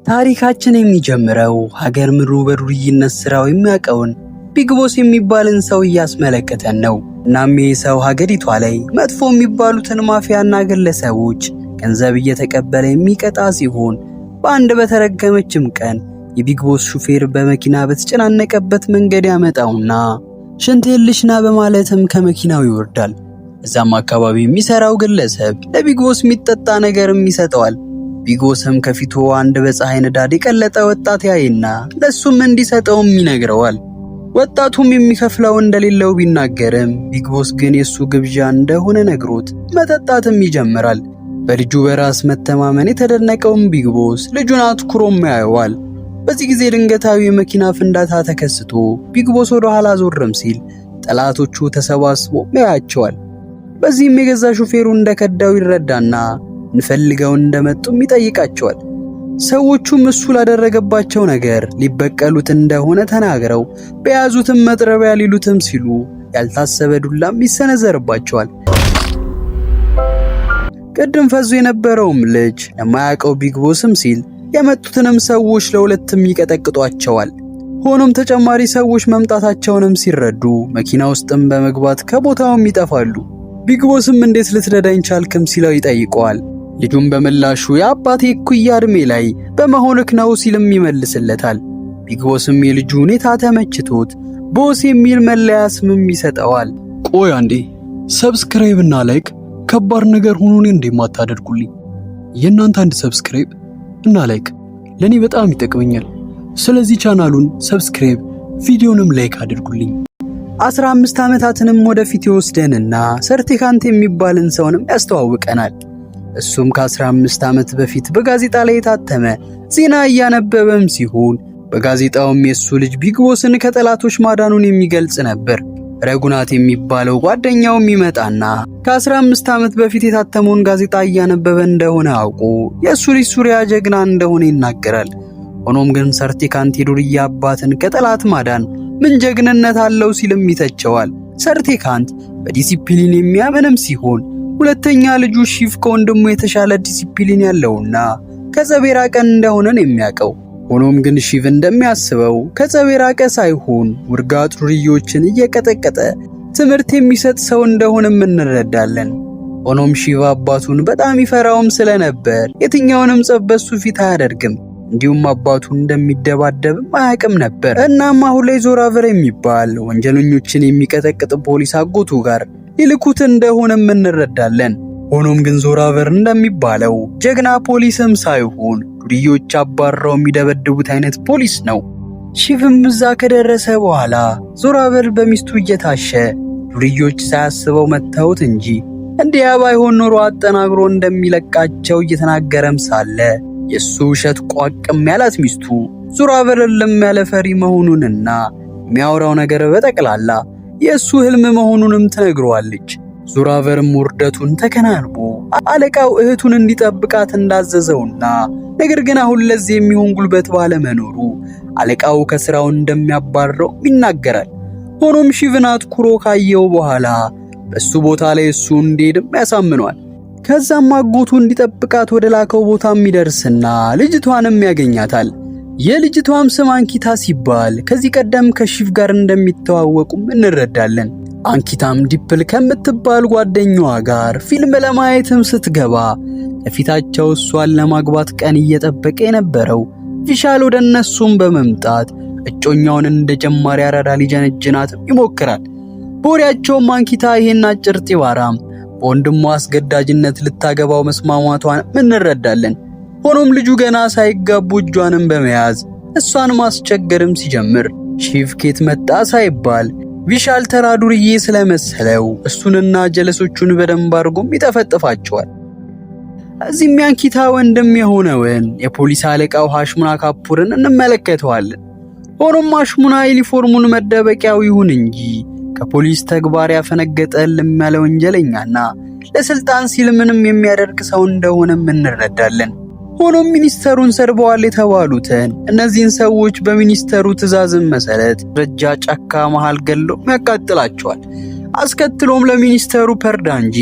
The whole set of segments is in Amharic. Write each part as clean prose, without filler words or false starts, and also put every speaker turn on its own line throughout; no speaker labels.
ታሪካችን የሚጀምረው ሀገር ምድሩ በዱርዬነት ስራው የሚያውቀውን ቢግ ቦስ የሚባልን ሰው እያስመለከተን ነው። እናም ይህ ሰው ሀገሪቷ ላይ መጥፎ የሚባሉትን ማፊያና ግለሰቦች ገንዘብ እየተቀበለ የሚቀጣ ሲሆን በአንድ በተረገመችም ቀን የቢግ ቦስ ሹፌር በመኪና በተጨናነቀበት መንገድ ያመጣውና ሽንቴን ልሽና በማለትም ከመኪናው ይወርዳል። እዛም አካባቢ የሚሰራው ግለሰብ ለቢግ ቦስ የሚጠጣ ነገርም ይሰጠዋል። ቢግ ቦስም ከፊቱ አንድ በፀሐይ ንዳድ የቀለጠ ወጣት ያይና ለሱም እንዲሰጠውም ይነግረዋል። ወጣቱም የሚከፍለው እንደሌለው ቢናገርም ቢግ ቦስ ግን የሱ ግብዣ እንደሆነ ነግሮት መጠጣትም ይጀምራል። በልጁ በራስ መተማመን የተደነቀውም ቢግ ቦስ ልጁን አትኩሮም ያየዋል። በዚህ ጊዜ ድንገታዊ የመኪና ፍንዳታ ተከስቶ ቢግ ቦስ ወደ ኋላ ዞርም ሲል ጠላቶቹ ተሰባስበው ያያቸዋል። በዚህም የገዛ ሹፌሩ እንደከዳው ይረዳና እንፈልገው እንደመጡም ይጠይቃቸዋል። ሰዎቹም እሱ ላደረገባቸው ነገር ሊበቀሉት እንደሆነ ተናግረው በያዙትም መጥረቢያ ሊሉትም ሲሉ ያልታሰበ ዱላም ይሰነዘርባቸዋል። ቅድም ፈዞ የነበረውም ልጅ ለማያውቀው ቢግ ቦስም ሲል የመጡትንም ሰዎች ለሁለትም ይቀጠቅጧቸዋል። ሆኖም ተጨማሪ ሰዎች መምጣታቸውንም ሲረዱ መኪና ውስጥም በመግባት ከቦታውም ይጠፋሉ። ቢግ ቦስም እንዴት ልትረዳኝ ቻልክም ሲለው ይጠይቀዋል። ልጁም በምላሹ የአባቴ እኩያ እድሜ ላይ በመሆንክ ነው ሲልም ይመልስለታል። ቢግ ቦስም የልጁ ሁኔታ ተመችቶት ቦስ የሚል መለያ ስምም ይሰጠዋል።
ቆይ አንዴ ሰብስክራይብ እና ላይክ ከባድ ነገር ሆኖ ነው እንደማታደርጉልኝ? የእናንተ አንድ ሰብስክራይብ እና ላይክ ለኔ በጣም ይጠቅመኛል። ስለዚህ ቻናሉን ሰብስክራይብ ቪዲዮንም ላይክ አድርጉልኝ።
15 ዓመታትንም ወደፊት ይወስደንና ሰርቲካንት የሚባልን ሰውንም ያስተዋውቀናል። እሱም ከ15 ዓመት በፊት በጋዜጣ ላይ የታተመ ዜና እያነበበም ሲሆን በጋዜጣውም የሱ ልጅ ቢግ ቦስን ከጠላቶች ማዳኑን የሚገልጽ ነበር። ረጉናት የሚባለው ጓደኛውም ይመጣና ከ15 ዓመት በፊት የታተመውን ጋዜጣ እያነበበ እንደሆነ አውቆ የሱ ልጅ ሱሪያ ጀግና እንደሆነ ይናገራል። ሆኖም ግን ሰርቲካንት የዱርዬ አባትን ከጠላት ማዳን ምን ጀግንነት አለው ሲልም ይተቸዋል። ሰርቲካንት በዲሲፕሊን የሚያምንም ሲሆን ሁለተኛ ልጁ ሺቭ ከወንድሙ የተሻለ ዲሲፕሊን ያለውና ከጸብ የራቀ እንደሆነን የሚያውቀው። ሆኖም ግን ሺቭ እንደሚያስበው ከጸብ የራቀ ሳይሆን ውርጋጥ ዱርዬዎችን እየቀጠቀጠ ትምህርት የሚሰጥ ሰው እንደሆነም እንረዳለን። ሆኖም ሺቭ አባቱን በጣም ይፈራውም ስለነበር የትኛውንም ጸብ በሱ ፊት አያደርግም። እንዲሁም አባቱ እንደሚደባደብም አያውቅም ነበር። እናም አሁን ላይ ዞራቨር የሚባል ወንጀለኞችን የሚቀጠቅጥ ፖሊስ አጎቱ ጋር ይልኩት እንደሆነም እንረዳለን። ሆኖም ግን ዞራቨር እንደሚባለው ጀግና ፖሊስም ሳይሆን ዱርዬዎች አባረው የሚደበድቡት አይነት ፖሊስ ነው። ሺቭም እዛ ከደረሰ በኋላ ዞራቨር በሚስቱ እየታሸ ዱርዬዎች ሳያስበው መተውት እንጂ እንዲያ ባይሆን ኖሮ አጠናግሮ እንደሚለቃቸው እየተናገረም ሳለ የሱ ውሸት ቋቅም ያላት ሚስቱ ዞራቨርን ለም ያለ ፈሪ መሆኑንና የሚያወራው ነገር በጠቅላላ የሱ ህልም መሆኑንም ትነግረዋለች። ዞራቨርም ውርደቱን ተከናንቦ አለቃው እህቱን እንዲጠብቃት እንዳዘዘውና ነገር ግን አሁን ለዚህ የሚሆን ጉልበት ባለመኖሩ አለቃው ከስራው እንደሚያባረው ይናገራል። ሆኖም ሺቭን አትኩሮ ካየው በኋላ በሱ ቦታ ላይ እሱ እንዲሄድም ያሳምነዋል። ከዛም አጎቱ እንዲጠብቃት ወደ ላከው ቦታ የሚደርስና ልጅቷንም ያገኛታል። የልጅቷም ስም አንኪታ ሲባል ከዚህ ቀደም ከሺቭ ጋር እንደሚተዋወቁም እንረዳለን። አንኪታም ዲፕል ከምትባል ጓደኛዋ ጋር ፊልም ለማየትም ስትገባ ከፊታቸው እሷን ለማግባት ቀን እየጠበቀ የነበረው ቪሻል ወደ እነሱም በመምጣት እጮኛውን እንደ ጀማሪ አራዳ ሊጀነጅናትም ይሞክራል። በወሬያቸውም አንኪታ ይሄን አጭር ጢባራም በወንድሟ አስገዳጅነት ልታገባው መስማማቷን እንረዳለን። ሆኖም ልጁ ገና ሳይጋቡ እጇንም በመያዝ እሷን ማስቸገርም ሲጀምር ሺቭ ኬት መጣ ሳይባል ቪሻል ተራ ዱርዬ ስለመሰለው እሱንና ጀለሶቹን በደንብ አድርጎም ይጠፈጥፋቸዋል። እዚህም ያንኪታ ወንድም የሆነውን የፖሊስ አለቃው ሃሽሙና ካፑርን እንመለከተዋለን። ሆኖም ሃሽሙና ዩኒፎርሙን መደበቂያው ይሁን እንጂ ከፖሊስ ተግባር ያፈነገጠ ልም ያለ ወንጀለኛና ለስልጣን ሲል ምንም የሚያደርግ ሰው እንደሆነም እንረዳለን። ሆኖም ሚኒስተሩን ሰርበዋል የተባሉትን እነዚህን ሰዎች በሚኒስተሩ ትዕዛዝም መሰረት ረጃ ጫካ መሃል ገሎ ያቃጥላቸዋል። አስከትሎም ለሚኒስተሩ ፐርዳንጂ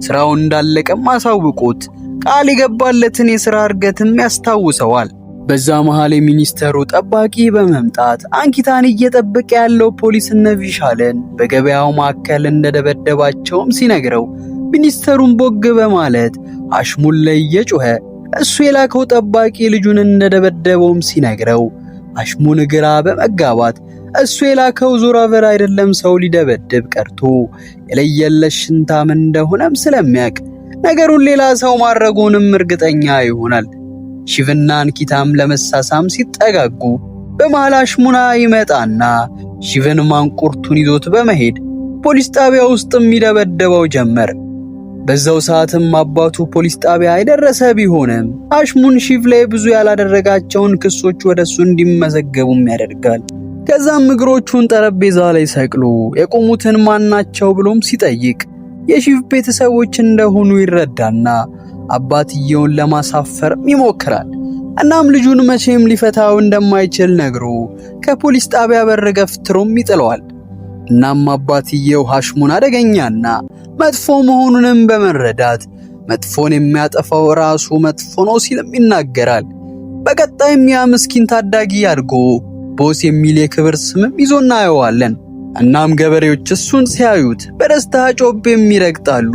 ስራውን እንዳለቀም አሳውቆት ቃል የገባለትን የሥራ እርገትም ያስታውሰዋል። በዛ መሃል የሚኒስተሩ ጠባቂ በመምጣት አንኪታን እየጠበቀ ያለው ፖሊስ እነ ቪሻልን በገበያው ማዕከል እንደደበደባቸውም ሲነግረው ሚኒስተሩን ቦግ በማለት ሃሽሙን ላይ እየጮኸ እሱ የላከው ጠባቂ ልጁን እንደደበደበውም ሲነግረው ሃሽሙን ግራ በመጋባት እሱ የላከው ዞራቨር አይደለም ሰው ሊደበድብ ቀርቶ የለየለሽ ሽንታም እንደሆነም ስለሚያውቅ ነገሩን ሌላ ሰው ማድረጉንም እርግጠኛ ይሆናል። ሺቭና አንኪታም ለመሳሳም ሲጠጋጉ በመሃል ሃሽሙና ይመጣና ሺቭን ማንቁርቱን ይዞት በመሄድ ፖሊስ ጣቢያ ውስጥም ይደበደበው ጀመር። በዛው ሰዓትም አባቱ ፖሊስ ጣቢያ የደረሰ ቢሆንም ሃሽሙን ሺቭ ላይ ብዙ ያላደረጋቸውን ክሶች ወደሱ እንዲመዘገቡም ያደርጋል። ከዛም እግሮቹን ጠረጴዛ ላይ ሰቅሎ የቆሙትን ማናቸው ብሎም ሲጠይቅ የሺቭ ቤተሰቦች እንደሆኑ ይረዳና አባትየውን ለማሳፈር ይሞክራል። እናም ልጁን መቼም ሊፈታው እንደማይችል ነግሮ ከፖሊስ ጣቢያ በር ገፍትሮም ይጥለዋል። እናም አባትየው ሃሽሙን አደገኛና መጥፎ መሆኑንም በመረዳት መጥፎን የሚያጠፋው ራሱ መጥፎ ነው ሲልም ይናገራል። በቀጣይም ያ ምስኪን ታዳጊ አድጎ ቦስ የሚል የክብር ስምም ይዞ እናየዋለን። እናም ገበሬዎች እሱን ሲያዩት በደስታ ጮቤም ይረግጣሉ።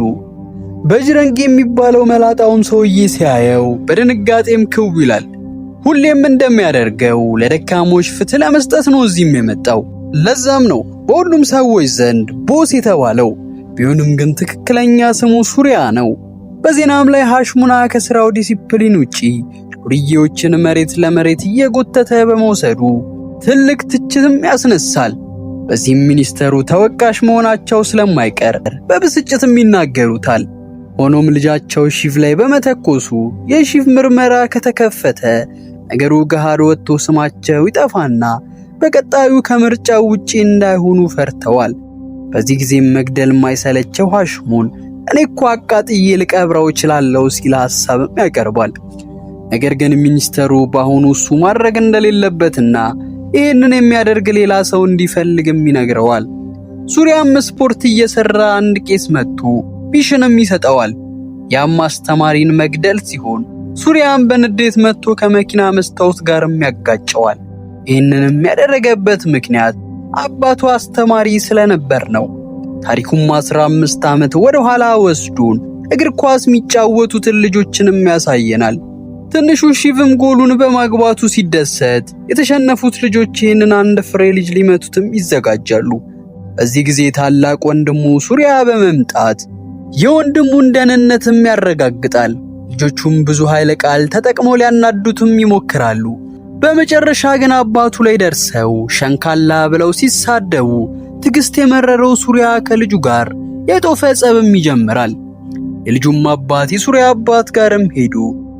በጅረንግ የሚባለው መላጣውን ሰውዬ ሲያየው በድንጋጤም ክው ይላል። ሁሌም እንደሚያደርገው ለደካሞች ፍትህ ለመስጠት ነው እዚህም የመጣው። ለዛም ነው በሁሉም ሰዎች ዘንድ ቦስ የተባለው። ቢሆንም ግን ትክክለኛ ስሙ ሱሪያ ነው። በዜናም ላይ ሃሽሙና ከስራው ዲሲፕሊን ውጪ ዱርዬዎችን መሬት ለመሬት እየጎተተ በመውሰዱ ትልቅ ትችትም ያስነሳል። በዚህም ሚኒስተሩ ተወቃሽ መሆናቸው ስለማይቀር በብስጭትም ይናገሩታል። ሆኖም ልጃቸው ሺቭ ላይ በመተኮሱ የሺቭ ምርመራ ከተከፈተ ነገሩ ገሃድ ወጥቶ ስማቸው ይጠፋና በቀጣዩ ከምርጫው ውጪ እንዳይሆኑ ፈርተዋል። በዚህ ጊዜም መግደል የማይሰለቸው ሃሽሙን እኔ እኮ አቃጥዬ ልቀብረው እችላለሁ ሲል ሐሳብም ያቀርባል። ነገር ግን ሚኒስተሩ በአሁኑ እሱ ማድረግ እንደሌለበትና ይህንን የሚያደርግ ሌላ ሰው እንዲፈልግም ይነግረዋል። ሱሪያም ስፖርት እየሰራ አንድ ቄስ መጥቶ ሚሽንም ይሰጠዋል። ያም አስተማሪን መግደል ሲሆን ሱሪያም በንዴት መጥቶ ከመኪና መስታወት ጋርም ያጋጨዋል። ይህንንም ያደረገበት ምክንያት አባቱ አስተማሪ ስለነበር ነው። ታሪኩም 15 ዓመት ወደ ኋላ ወስዶን እግር ኳስ የሚጫወቱትን ልጆችንም ያሳየናል። ትንሹ ሺቭም ጎሉን በማግባቱ ሲደሰት የተሸነፉት ልጆች ይህንን አንድ ፍሬ ልጅ ሊመቱትም ይዘጋጃሉ። በዚህ ጊዜ ታላቅ ወንድሙ ሱሪያ በመምጣት የወንድሙን ደህንነትም ያረጋግጣል። ልጆቹም ብዙ ኃይለ ቃል ተጠቅመው ሊያናዱትም ይሞክራሉ። በመጨረሻ ግን አባቱ ላይ ደርሰው ሸንካላ ብለው ሲሳደቡ ትዕግስት የመረረው ሱሪያ ከልጁ ጋር የጦፈ ጸብም ይጀምራል። የልጁም አባት የሱሪያ አባት ጋርም ሄዱ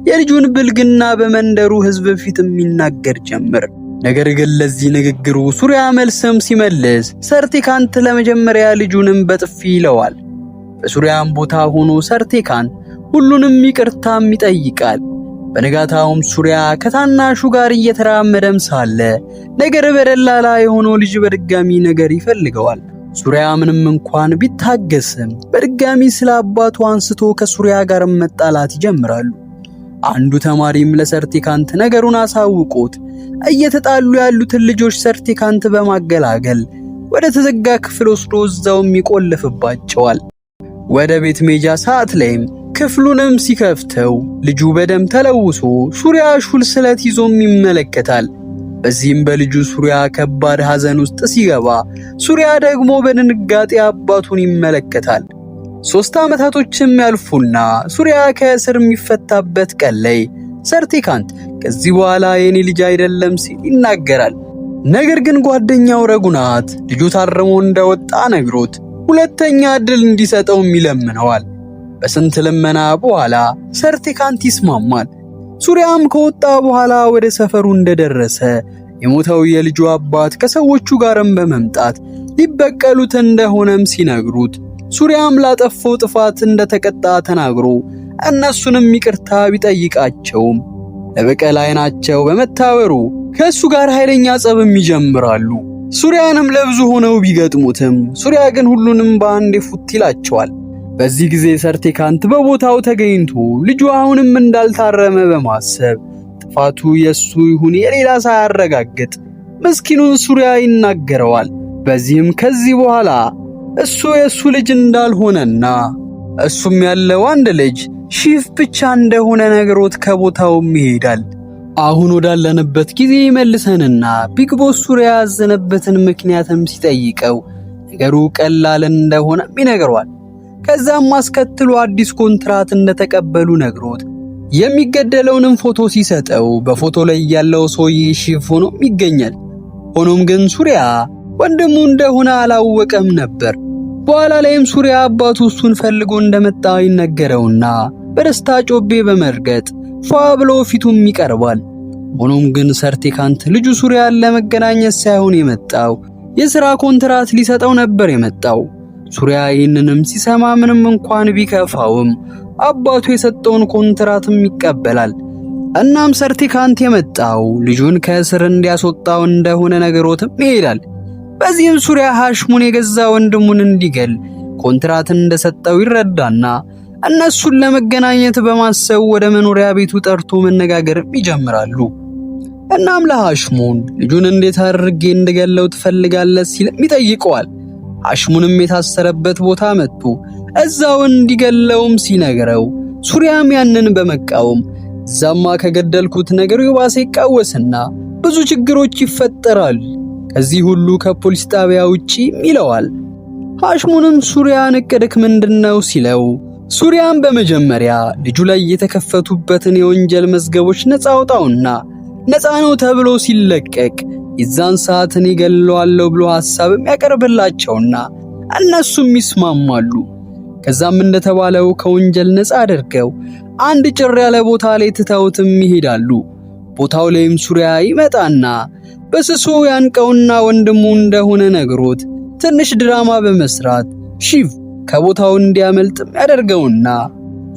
የልጁን ብልግና በመንደሩ ሕዝብ ፊትም ይናገር ጀመር። ነገር ግን ለዚህ ንግግሩ ሱሪያ መልስም ሲመልስ ሰርቲካንት ለመጀመሪያ ልጁንም በጥፊ ይለዋል። በሱሪያም ቦታ ሆኖ ሰርቲካንት ሁሉንም ይቅርታም ይጠይቃል። በነጋታውም ሱሪያ ከታናሹ ጋር እየተራመደም ሳለ ነገር በደላላ የሆነው ልጅ በድጋሚ ነገር ይፈልገዋል። ሱሪያ ምንም እንኳን ቢታገስም በድጋሚ ስለ አባቱ አንስቶ ከሱሪያ ጋር መጣላት ይጀምራሉ። አንዱ ተማሪም ለሰርቲካንት ነገሩን አሳውቆት እየተጣሉ ያሉትን ልጆች ሰርቲካንት በማገላገል ወደ ተዘጋ ክፍል ወስዶ እዛውም ይቆልፍባቸዋል። ወደ ቤት ሜጃ ሰዓት ላይም ክፍሉንም ሲከፍተው ልጁ በደም ተለውሶ ሱሪያ ሹል ስለት ይዞም ይመለከታል። በዚህም በልጁ ሱሪያ ከባድ ሐዘን ውስጥ ሲገባ ሱሪያ ደግሞ በድንጋጤ አባቱን ይመለከታል። 3 ዓመታቶችም ያልፉና ሱሪያ ከእስር የሚፈታበት ቀን ላይ ሰርቲካንት ከዚህ በኋላ የኔ ልጅ አይደለም ሲል ይናገራል። ነገር ግን ጓደኛው ረጉናት ልጁ ታርሞ እንደወጣ ነግሮት ሁለተኛ ዕድል እንዲሰጠው ይለምነዋል። በስንት ልመና በኋላ ሰርቲካንት ይስማማል። ሱሪያም ከወጣ በኋላ ወደ ሰፈሩ እንደደረሰ የሞተው የልጁ አባት ከሰዎቹ ጋርም በመምጣት ሊበቀሉት እንደሆነም ሲነግሩት ሱሪያም ላጠፋው ጥፋት እንደተቀጣ ተናግሮ እነሱንም ይቅርታ ቢጠይቃቸውም ለበቀል አይናቸው በመታወሩ ከሱ ጋር ኃይለኛ ጸብም ይጀምራሉ። ሱሪያንም ለብዙ ሆነው ቢገጥሙትም ሱሪያ ግን ሁሉንም በአንድ ፉት ይላቸዋል። በዚህ ጊዜ ሰርቲካንት በቦታው ተገኝቶ ልጁ አሁንም እንዳልታረመ በማሰብ ጥፋቱ የሱ ይሁን የሌላ ሳያረጋግጥ ምስኪኑን ሱሪያ ይናገረዋል። በዚህም ከዚህ በኋላ እሱ የሱ ልጅ እንዳልሆነና እሱም ያለው አንድ ልጅ ሺፍ ብቻ እንደሆነ ነግሮት ከቦታውም ይሄዳል። አሁን ወዳለንበት ጊዜ ይመልሰንና ቢግ ቦስ ሱሪያ ያዘነበትን ምክንያትም ሲጠይቀው ነገሩ ቀላል እንደሆነ ይነግረዋል። ከዛም አስከትሎ አዲስ ኮንትራት እንደተቀበሉ ነግሮት የሚገደለውንም ፎቶ ሲሰጠው በፎቶ ላይ ያለው ሰውዬ ሺፍ ሆኖ ይገኛል። ሆኖም ግን ሱሪያ ወንድሙ እንደሆነ አላወቀም ነበር። በኋላ ላይም ሱሪያ አባቱ እሱን ፈልጎ እንደመጣ ይነገረውና በደስታ ጮቤ በመርገጥ ፏ ብሎ ፊቱም ይቀርባል። ሆኖም ግን ሰርቲካንት ልጁ ሱሪያን ለመገናኘት ሳይሆን የመጣው የሥራ ኮንትራት ሊሰጠው ነበር የመጣው። ሱሪያ ይህንንም ሲሰማ ምንም እንኳን ቢከፋውም አባቱ የሰጠውን ኮንትራትም ይቀበላል። እናም ሰርቲካንት የመጣው ልጁን ከእስር እንዲያስወጣው እንደሆነ ነገሮትም ይሄዳል። በዚህም ሱሪያ ሃሽሙን የገዛ ወንድሙን እንዲገል ኮንትራት እንደሰጠው ይረዳና እነሱን ለመገናኘት በማሰብ ወደ መኖሪያ ቤቱ ጠርቶ መነጋገርም ይጀምራሉ። እናም ለሃሽሙን ልጁን እንዴት አድርጌ እንድገለው ትፈልጋለህ ሲልም ይጠይቀዋል። ሃሽሙንም የታሰረበት ቦታ መጥቶ እዛው እንዲገለውም ሲነግረው ሱሪያም ያንን በመቃወም ዛማ ከገደልኩት ነገሩ የባሰ ይቃወስና ብዙ ችግሮች ይፈጠራል፣ ከዚህ ሁሉ ከፖሊስ ጣቢያ ውጪ ይለዋል። ሃሽሙንም ሱሪያን እቅድክ ምንድነው ሲለው ሱሪያን በመጀመሪያ ልጁ ላይ የተከፈቱበትን የወንጀል መዝገቦች ነፃ አውጣውና ነፃ ነው ተብሎ ሲለቀቅ የዛን ሰዓትን ይገለዋለሁ ብሎ ሐሳብም ያቀርብላቸውና እነሱም ይስማማሉ። ከዛም እንደተባለው ከወንጀል ነፃ አድርገው አንድ ጭር ያለ ቦታ ላይ ትተውትም ይሄዳሉ። ቦታው ላይም ሱሪያ ይመጣና በስሱ ያንቀውና ወንድሙ እንደሆነ ነግሮት ትንሽ ድራማ በመስራት ሺፍ ከቦታው እንዲያመልጥም ያደርገውና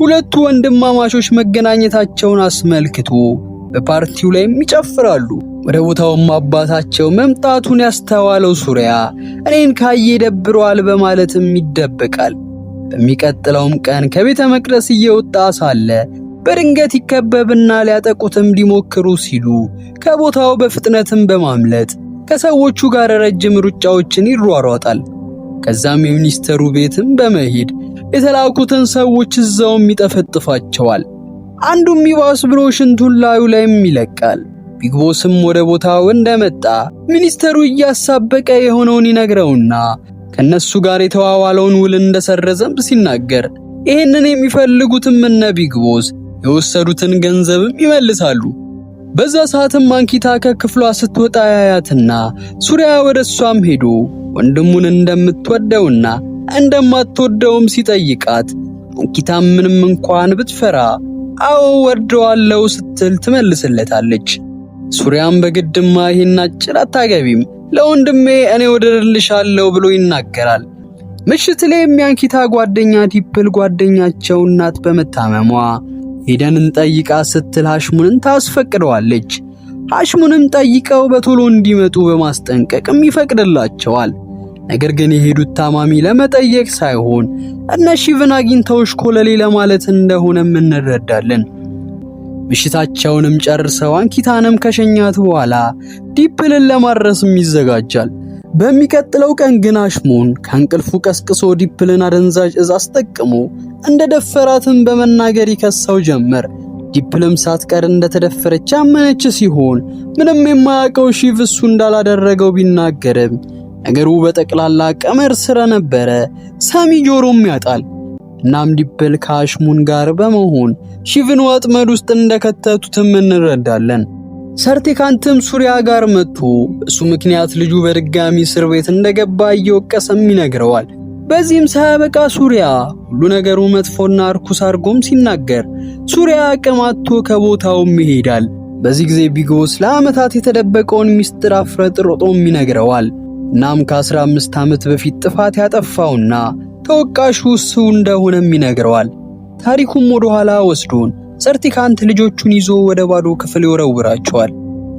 ሁለቱ ወንድማማቾች መገናኘታቸውን አስመልክቶ በፓርቲው ላይም ይጨፍራሉ። ወደ ቦታውም አባታቸው መምጣቱን ያስተዋለው ሱሪያ እኔን ካየ ደብሯል በማለትም ይደበቃል። በሚቀጥለውም ቀን ከቤተ መቅደስ እየወጣ ሳለ በድንገት ይከበብና ሊያጠቁትም ሊሞክሩ ሲሉ ከቦታው በፍጥነትም በማምለጥ ከሰዎቹ ጋር ረጅም ሩጫዎችን ይሯሯጣል። ከዛም የሚኒስተሩ ቤትም በመሄድ የተላኩትን ሰዎች እዛውም ይጠፈጥፋቸዋል። አንዱም ይባስ ብሎ ሽንቱን ላዩ ላይም ይለቃል። ቢግ ቦስም ወደ ቦታው እንደመጣ ሚኒስተሩ እያሳበቀ የሆነውን ይነግረውና ከነሱ ጋር የተዋዋለውን ውል እንደሰረዘም ሲናገር ይሄንን የሚፈልጉትም እነ ቢግ ቦስ የወሰዱትን ገንዘብም ይመልሳሉ። በዛ ሰዓትም አንኪታ ከክፍሏ ስትወጣ ያያትና ሱሪያ ወደሷም ሄዶ ወንድሙን እንደምትወደውና እንደማትወደውም ሲጠይቃት አንኪታም ምንም እንኳን ብትፈራ አዎ ወደዋለው ስትል ትመልስለታለች። ሱሪያም በግድማ ይሄን አጭር አታገቢም ለወንድሜ እኔ ወደርልሻለሁ ብሎ ይናገራል። ምሽት ላይ የሚያንኪታ ጓደኛ ዲፕል ጓደኛቸው እናት በመታመሟ ሄደንን ጠይቃ ስትል ሃሽሙንን ታስፈቅደዋለች። ሃሽሙንም ጠይቀው በቶሎ እንዲመጡ በማስጠንቀቅም ይፈቅድላቸዋል። ነገር ግን የሄዱት ታማሚ ለመጠየቅ ሳይሆን እነ ሺቭን አግኝተው ሽኮለሌ ለማለት እንደሆነም እንረዳለን። ምሽታቸውንም ጨርሰው አንኪታንም ከሸኛት በኋላ ዲፕልን ለማድረስም ይዘጋጃል። በሚቀጥለው ቀን ግን ሃሽሙን ከእንቅልፉ ቀስቅሶ ዲፕልን አደንዛዥ እጽ አስጠቅሞ እንደደፈራትም በመናገር ይከሳው ጀመር። ዲፕልም ሳትቀር እንደተደፈረች ያመነች ሲሆን ምንም የማያውቀው ሺቭ እሱ እንዳላደረገው ቢናገርም ነገሩ በጠቅላላ ቀመር ስለነበረ ሰሚ ጆሮም ያጣል። እናም ዲፕል ከሃሽሙን ጋር በመሆን ሺቭን ወጥመድ ውስጥ እንደከተቱትም እንረዳለን። ሰርቲካንትም ሱሪያ ጋር መጥቶ እሱ ምክንያት ልጁ በድጋሚ እስር ቤት እንደገባ እየወቀሰም ይነግረዋል። በዚህም ሳያበቃ ሱሪያ ሁሉ ነገሩ መጥፎና እርኩስ አድርጎም ሲናገር ሱሪያ አቅማቶ ከቦታውም ይሄዳል። በዚህ ጊዜ ቢግ ቦስ ለዓመታት የተደበቀውን ሚስጥር አፍረጥርጦም ይነግረዋል። እናም ከ15 ዓመት በፊት ጥፋት ያጠፋውና ተወቃሹ እሱ እንደሆነም ይነግረዋል። ታሪኩም ወደ ኋላ ወስዶን ሰርቲካንት ልጆቹን ይዞ ወደ ባዶ ክፍል ይወረውራቸዋል።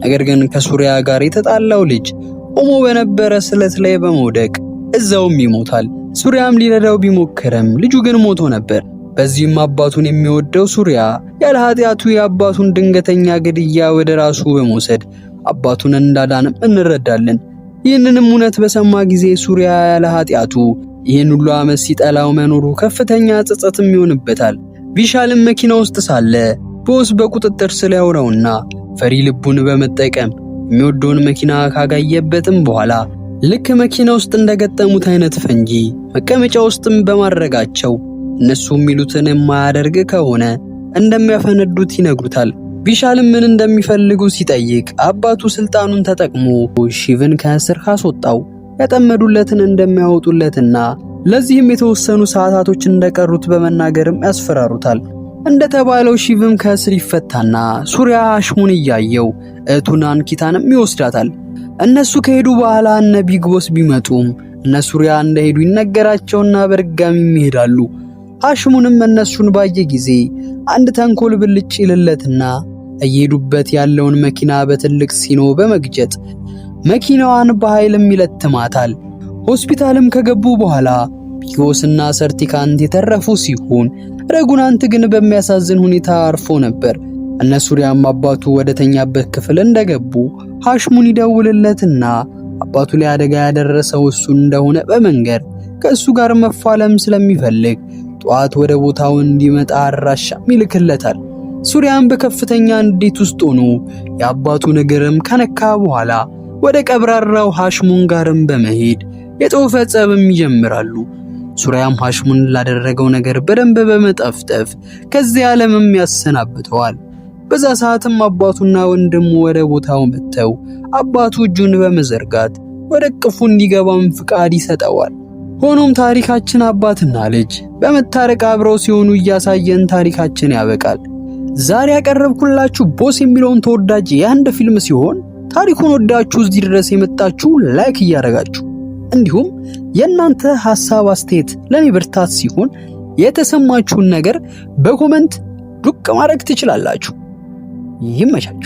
ነገር ግን ከሱሪያ ጋር የተጣላው ልጅ ቆሞ በነበረ ስለት ላይ በመውደቅ እዛውም ይሞታል። ሱሪያም ሊረዳው ቢሞክርም ልጁ ግን ሞቶ ነበር። በዚህም አባቱን የሚወደው ሱሪያ ያለ ኃጢአቱ የአባቱን ድንገተኛ ግድያ ወደ ራሱ በመውሰድ አባቱን እንዳዳንም እንረዳለን። ይህንንም እውነት በሰማ ጊዜ ሱሪያ ያለ ኃጢአቱ ይህን ሁሉ ዓመት ሲጠላው መኖሩ ከፍተኛ ጸጸትም ይሆንበታል። ቪሻልም መኪና ውስጥ ሳለ ቦስ በቁጥጥር ስር ያውረውና ፈሪ ልቡን በመጠቀም የሚወደውን መኪና ካጋየበትም በኋላ ልክ መኪና ውስጥ እንደገጠሙት አይነት ፈንጂ መቀመጫ ውስጥም በማድረጋቸው እነሱ የሚሉትን የማያደርግ ከሆነ እንደሚያፈነዱት ይነግሩታል። ቪሻልም ምን እንደሚፈልጉ ሲጠይቅ አባቱ ስልጣኑን ተጠቅሞ ሺቭን ከእስር ካስወጣው ያጠመዱለትን እንደሚያወጡለትና ለዚህም የተወሰኑ ሰዓታቶች እንደቀሩት በመናገርም ያስፈራሩታል። እንደተባለው ሺቭም ከእስር ይፈታና ሱሪያ ሃሽሙን እያየው እህቱን አንኪታንም ይወስዳታል። እነሱ ከሄዱ በኋላ እነ ቢግ ቦስ ቢመጡም እነ ሱሪያ እንደሄዱ ይነገራቸውና በድጋሚ ይሄዳሉ። ሃሽሙንም እነሱን ባየ ጊዜ አንድ ተንኮል ብልጭ ይልለትና እየሄዱበት ያለውን መኪና በትልቅ ሲኖ በመግጨት መኪናዋን በኃይልም ይለትማታል። ሆስፒታልም ከገቡ በኋላ ቢግ ቦስና ሰርቲካንት የተረፉ ሲሆን ረጉናንት ግን በሚያሳዝን ሁኔታ አርፎ ነበር። እነ ሱሪያም አባቱ ወደተኛበት ክፍል እንደገቡ ሃሽሙን ይደውልለትና አባቱ ላይ አደጋ ያደረሰው እሱ እንደሆነ በመንገር ከእሱ ጋር መፋለም ስለሚፈልግ ጧት ወደ ቦታው እንዲመጣ አድራሻም ይልክለታል። ሱሪያም በከፍተኛ ንዴት ውስጥ ሆኖ የአባቱን እግርም ከነካ በኋላ ወደ ቀብራራው ሃሽሙን ጋርም በመሄድ የጦፈ ጸብም ይጀምራሉ። ሱሪያም ሃሽሙን ላደረገው ነገር በደንብ በመጠፍጠፍ ከዚህ ዓለምም ያሰናብተዋል። በዛ ሰዓትም አባቱና ወንድሙ ወደ ቦታው መጥተው አባቱ እጁን በመዘርጋት ወደ ቅፉ እንዲገባም ፍቃድ ይሰጠዋል። ሆኖም ታሪካችን አባትና ልጅ በመታረቅ አብረው ሲሆኑ እያሳየን ታሪካችን ያበቃል። ዛሬ ያቀረብኩላችሁ ቦስ የሚለውን ተወዳጅ የአንድ ፊልም ሲሆን ታሪኩን ወዳችሁ እዚህ ድረስ የመጣችሁ ላይክ እያደረጋችሁ እንዲሁም የእናንተ ሐሳብ አስተያየት ለኔ ብርታት ሲሆን የተሰማችሁን ነገር በኮሜንት ዱቅ ማድረግ ትችላላችሁ። ይመቻችሁ።